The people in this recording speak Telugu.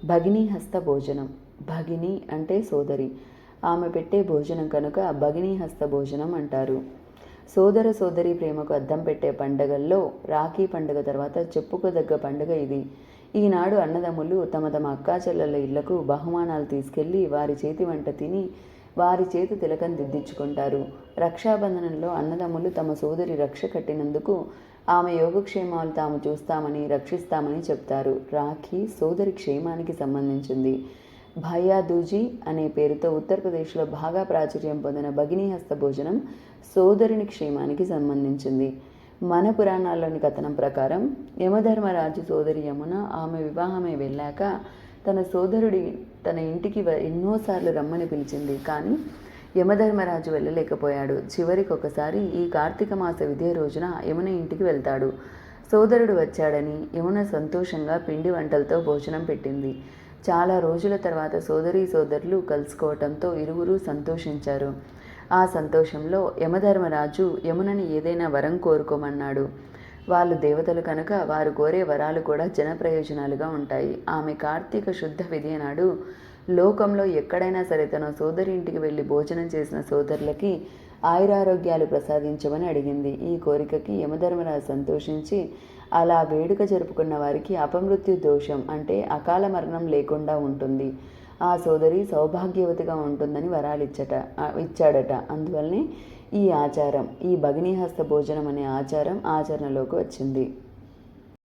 భగినీ హస్త భోజనం. భగిని అంటే సోదరి. ఆమె పెట్టే భోజనం కనుక భగినీ హస్త భోజనం అంటారు. సోదర సోదరి ప్రేమకు అద్దం పెట్టే పండగల్లో రాఖీ పండుగ తర్వాత చెప్పుకోదగ్గ పండుగ ఇది. ఈనాడు అన్నదమ్ములు తమ తమ అక్కాచెల్లెళ్ళ ఇళ్లకు బహుమానాలు తీసుకెళ్లి వారి చేతి వంట తిని వారి చేతి తిలకం దిద్దించుకుంటారు. రక్షాబంధనంలో అన్నదమ్ములు తమ సోదరి రక్ష కట్టినందుకు ఆమె యోగక్షేమాలు తాము చూస్తామని రక్షిస్తామని చెప్తారు. రాఖీ సోదరి క్షేమానికి సంబంధించింది. భయ్యా దూజీ అనే పేరుతో ఉత్తరప్రదేశ్లో బాగా ప్రాచుర్యం పొందిన భగినీ హస్త భోజనం సోదరుని క్షేమానికి సంబంధించింది. మన పురాణాల్లోని కథనం ప్రకారం యమధర్మరాజు సోదరి యమున ఆమె వివాహమై వెళ్ళాక తన సోదరుడి తన ఇంటికి ఎన్నోసార్లు రమ్మని పిలిచింది. కానీ యమధర్మరాజు వెళ్ళలేకపోయాడు. చివరికి ఒకసారి ఈ కార్తీక మాస విధియ రోజున యమున ఇంటికి వెళ్తాడు. సోదరుడు వచ్చాడని యమున సంతోషంగా పిండి వంటలతో భోజనం పెట్టింది. చాలా రోజుల తర్వాత సోదరులు కలుసుకోవటంతో ఇరువురు సంతోషించారు. ఆ సంతోషంలో యమధర్మరాజు యమునని ఏదైనా వరం కోరుకోమన్నాడు. వాళ్ళు దేవతలు కనుక వారు కోరే వరాలు కూడా జన ప్రయోజనాలుగా ఉంటాయి. ఆమె కార్తీక శుద్ధ విధియ నాడు లోకంలో ఎక్కడైనా సరే తన సోదరి ఇంటికి వెళ్ళి భోజనం చేసిన సోదరులకి ఆయురారోగ్యాలు ప్రసాదించమని అడిగింది. ఈ కోరికకి యమధర్మరాజు సంతోషించి అలా వేడుక జరుపుకున్న వారికి అపమృత్యు దోషం అంటే అకాల మరణం లేకుండా ఉంటుంది. ఆ సోదరి సౌభాగ్యవతిగా ఉంటుందని వరాలు ఇచ్చాడట. అందువల్లనే ఈ ఆచారం, ఈ భగినీ హస్త భోజనం అనే ఆచారం ఆచరణలోకి వచ్చింది.